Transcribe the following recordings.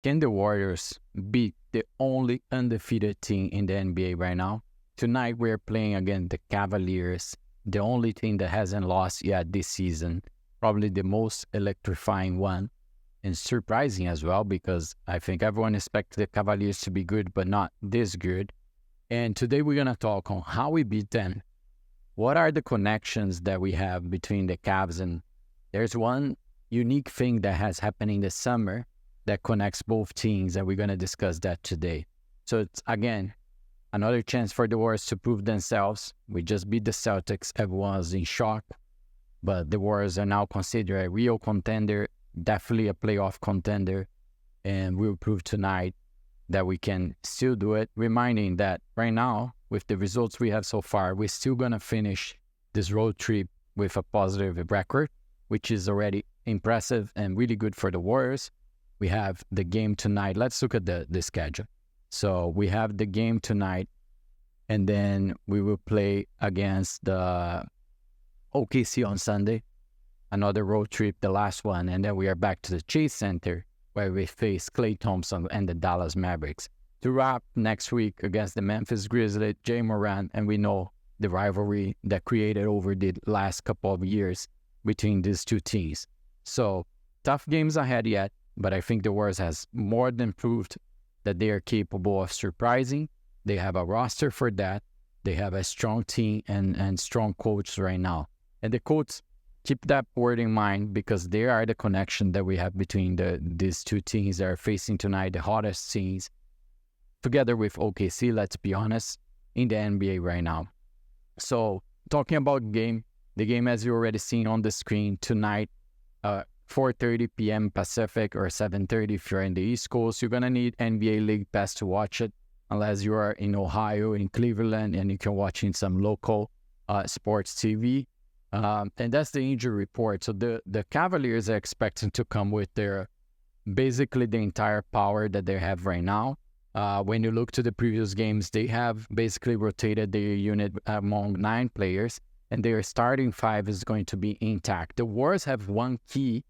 Can the Warriors beat the only undefeated team in the NBA right now? Tonight we're playing against the Cavaliers, the only team that hasn't lost yet this season. Probably the most electrifying one and surprising as well, because I think everyone expects the Cavaliers to be good, but not this good. And today we're going to talk on how we beat them. What are the connections that we have between the Cavs, and there's one unique thing that has happened in the summer that connects both teams, and we're going to discuss that today. So it's, again, another chance for the Warriors to prove themselves. We just beat the Celtics. Everyone's in shock, but the Warriors are now considered a real contender, definitely a playoff contender, and we'll prove tonight that we can still do it, reminding that right now, with the results we have so far, we're still going to finish this road trip with a positive record, which is already impressive and really good for the Warriors. We have the game tonight. Let's look at the schedule. So we have the game tonight, and then we will play against the OKC on Sunday, another road trip, the last one, and then we are back to the Chase Center where we face Klay Thompson and the Dallas Mavericks. To wrap next week against the Memphis Grizzlies, Jay Moran, and we know the rivalry that created over the last couple of years between these two teams. So tough games ahead yet, but I think the Warriors has more than proved that they are capable of surprising. They have a roster for that. They have a strong team and strong coach right now. And the coach, keep that word in mind, because they are the connection that we have between these two teams that are facing tonight, the hottest teams, together with OKC, let's be honest, in the NBA right now. So talking about the game as you already seen on the screen tonight, 4:30 p.m. Pacific or 7:30 if you're in the East Coast. You're going to need NBA League Pass to watch it, unless you are in Ohio, in Cleveland, and you can watch in some local sports TV. And that's the injury report. So the Cavaliers are expecting to come with basically the entire power that they have right now. When you look to the previous games, they have basically rotated their unit among 9 players, and their starting 5 is going to be intact. The Warriors have one key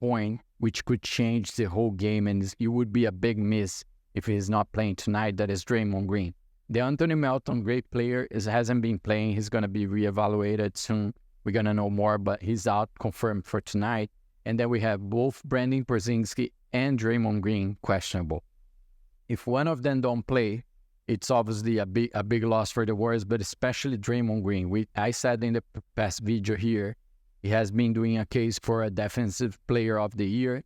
point which could change the whole game, and it would be a big miss if he's not playing tonight. That is Draymond Green. The Anthony Melton, great player, hasn't been playing. He's going to be reevaluated soon. We're going to know more, but he's out, confirmed for tonight. And then we have both Brandon Porzingis and Draymond Green questionable. If one of them don't play, it's obviously a big loss for the Warriors, but especially Draymond Green. I said in the past video here, he has been doing a case for a defensive player of the year,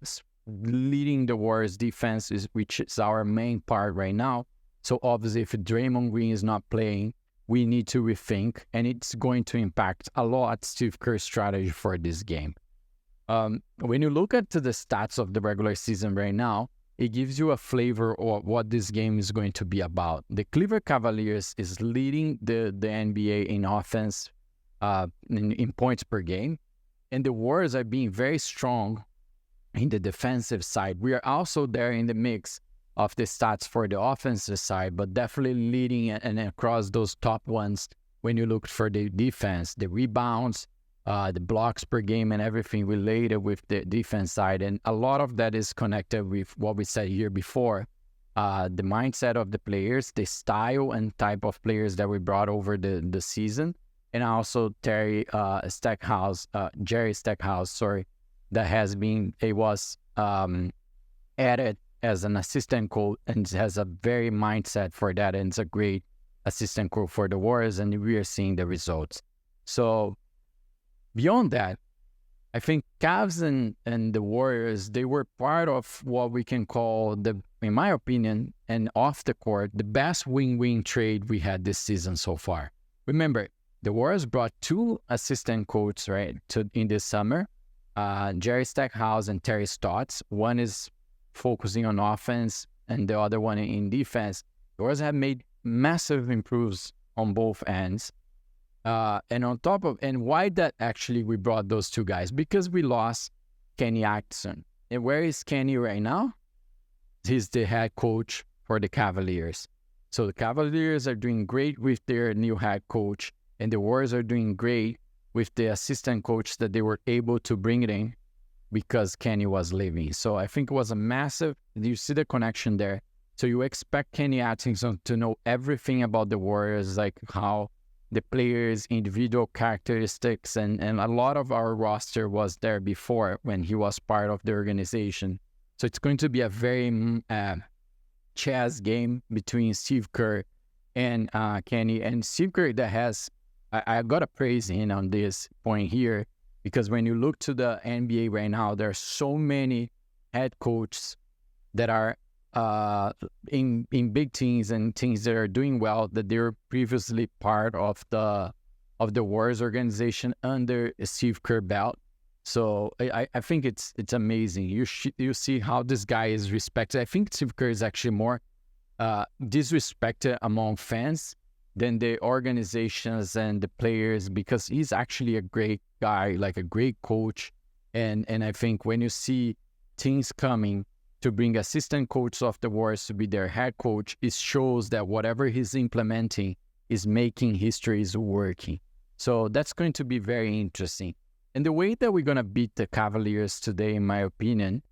leading the Warriors defense, which is our main part right now. So obviously if Draymond Green is not playing, we need to rethink, and it's going to impact a lot Steve Kerr's strategy for this game. When you look at the stats of the regular season right now, it gives you a flavor of what this game is going to be about. The Cleveland Cavaliers is leading the NBA in offense, in points per game, and the Warriors are being very strong in the defensive side. We are also there in the mix of the stats for the offensive side, but definitely leading and across those top ones when you look for the defense, the rebounds, the blocks per game, and everything related with the defense side. And a lot of that is connected with what we said here before, the mindset of the players, the style and type of players that we brought over the season, and also Jerry Stackhouse, that was added as an assistant coach and has a very mindset for that, and it's a great assistant coach for the Warriors, and we are seeing the results. So beyond that, I think Cavs and the Warriors, they were part of what we can call, in my opinion, and off the court, the best win-win trade we had this season so far. Remember, the Warriors brought 2 assistant coaches, right, in this summer, Jerry Stackhouse and Terry Stotts. One is focusing on offense and the other one in defense. The Warriors have made massive improves on both ends. And on top of, and why that actually we brought those 2 guys? Because we lost Kenny Atkinson. And where is Kenny right now? He's the head coach for the Cavaliers. So the Cavaliers are doing great with their new head coach, and the Warriors are doing great with the assistant coach that they were able to bring it in because Kenny was leaving. So I think it was a massive, you see the connection there. So you expect Kenny Atkinson to know everything about the Warriors, like how the players' individual characteristics, and a lot of our roster was there before when he was part of the organization. So it's going to be a very chess game between Steve Kerr and Kenny. And Steve Kerr that has, I got to praise him on this point here, because when you look to the NBA right now, there are so many head coaches that are in big teams and teams that are doing well, that they're previously part of the Warriors organization under Steve Kerr belt. So I think it's amazing. You see how this guy is respected. I think Steve Kerr is actually more disrespected among fans than the organizations and the players, because he's actually a great guy, like a great coach. And I think when you see teams coming to bring assistant coaches of the Warriors to be their head coach, it shows that whatever he's implementing is making history, is working. So that's going to be very interesting. And the way that we're going to beat the Cavaliers today, in my opinion,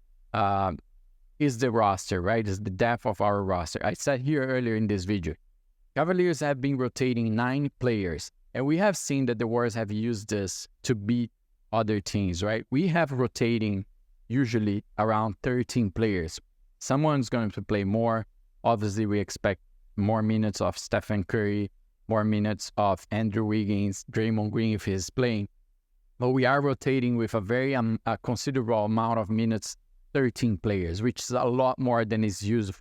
is the roster, right? Is the depth of our roster. I said here earlier in this video, Cavaliers have been rotating 9 players, and we have seen that the Warriors have used this to beat other teams, right? We have rotating usually around 13 players. Someone's going to play more. Obviously, we expect more minutes of Stephen Curry, more minutes of Andrew Wiggins, Draymond Green if he's playing. But we are rotating with a very a considerable amount of minutes, 13 players, which is a lot more than is used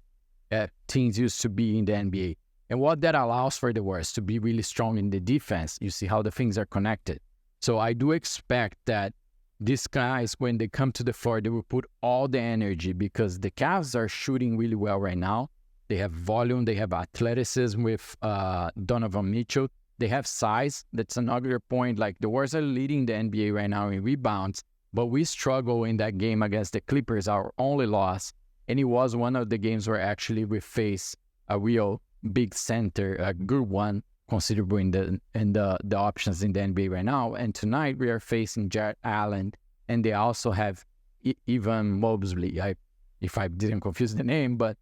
teams used to be in the NBA. And what that allows for the Warriors to be really strong in the defense. You see how the things are connected. So I do expect that these guys, when they come to the floor, they will put all the energy, because the Cavs are shooting really well right now. They have volume. They have athleticism with Donovan Mitchell. They have size. That's another point. Like, the Warriors are leading the NBA right now in rebounds, but we struggle in that game against the Clippers, our only loss. And it was one of the games where actually we face a real big center, a good one, considering the options in the NBA right now. And tonight we are facing Jarrett Allen, and they also have Evan Mobley. If I didn't confuse the name, but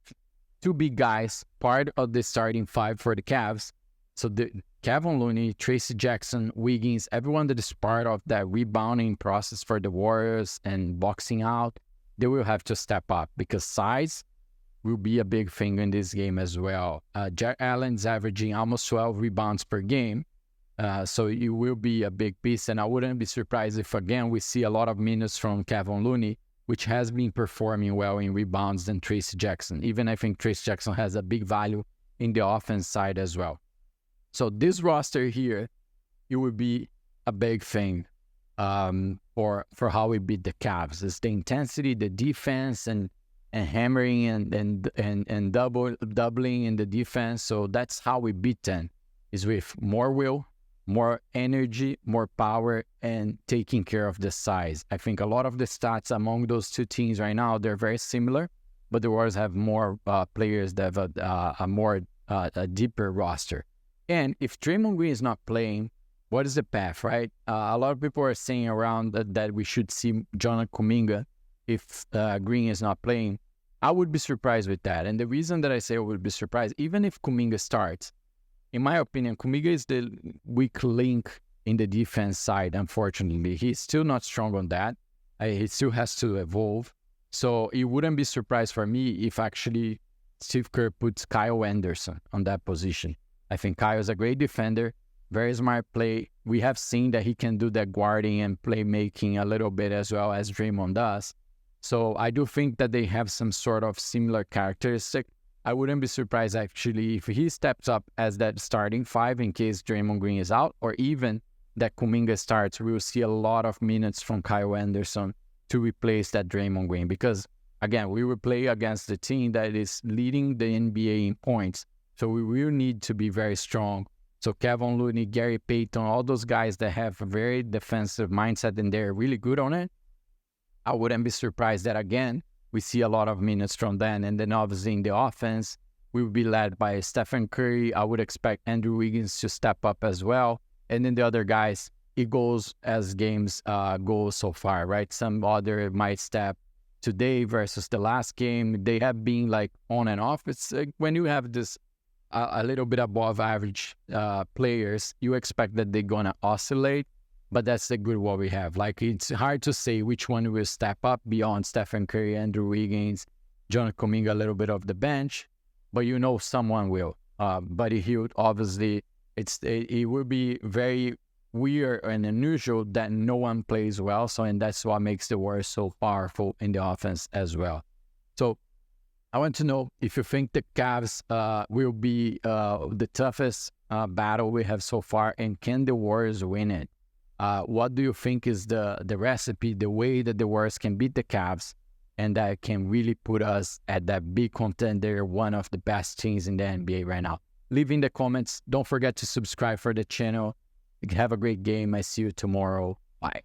2 big guys, part of the starting 5 for the Cavs. So the Kevin Looney, Tracy Jackson, Wiggins, everyone that is part of that rebounding process for the Warriors and boxing out, they will have to step up, because size will be a big thing in this game as well. Jarrett Allen's averaging almost 12 rebounds per game, so it will be a big piece. And I wouldn't be surprised if, again, we see a lot of minutes from Kevin Looney, which has been performing well in rebounds, than Tracy Jackson. Even I think Tracy Jackson has a big value in the offense side as well. So this roster here, it will be a big thing for how we beat the Cavs. It's the intensity, the defense, and hammering and doubling in the defense. So that's how we beat them, is with more will, more energy, more power, and taking care of the size. I think a lot of the stats among those 2 teams right now, they're very similar, but the Warriors have more players that have a deeper roster. And if Draymond Green is not playing, what is the path, right? A lot of people are saying around that we should see Jonathan Kuminga if Green is not playing. I would be surprised with that. And the reason that I say I would be surprised, even if Kuminga starts, in my opinion, Kuminga is the weak link in the defense side, unfortunately. He's still not strong on that. He still has to evolve. So it wouldn't be surprised for me if actually Steve Kerr puts Kyle Anderson on that position. I think Kyle is a great defender, very smart play. We have seen that he can do that guarding and playmaking a little bit as well as Draymond does. So I do think that they have some sort of similar characteristic. I wouldn't be surprised actually if he steps up as that starting 5 in case Draymond Green is out, or even that Kuminga starts. We will see a lot of minutes from Kyle Anderson to replace that Draymond Green, because again, we will play against the team that is leading the NBA in points. So we will need to be very strong. So Kevin Looney, Gary Payton, all those guys that have a very defensive mindset and they're really good on it, I wouldn't be surprised that, again, we see a lot of minutes from them. And then obviously in the offense, we will be led by Stephen Curry. I would expect Andrew Wiggins to step up as well. And then the other guys, it goes as games go so far, right? Some other might step today versus the last game. They have been like on and off. It's like when you have this a little bit above average players, you expect that they're gonna oscillate. But that's the good what we have. Like, it's hard to say which one will step up beyond Stephen Curry, Andrew Wiggins, John Kuminga, a little bit of the bench, but you know someone will. Buddy Hield, obviously, it will be very weird and unusual that no one plays well. So, and that's what makes the Warriors so powerful in the offense as well. So, I want to know if you think the Cavs will be the toughest battle we have so far, and can the Warriors win it? What do you think is the recipe, the way that the Warriors can beat the Cavs, and that can really put us at that big contender, one of the best teams in the NBA right now? Leave in the comments. Don't forget to subscribe for the channel. Have a great game. I see you tomorrow. Bye.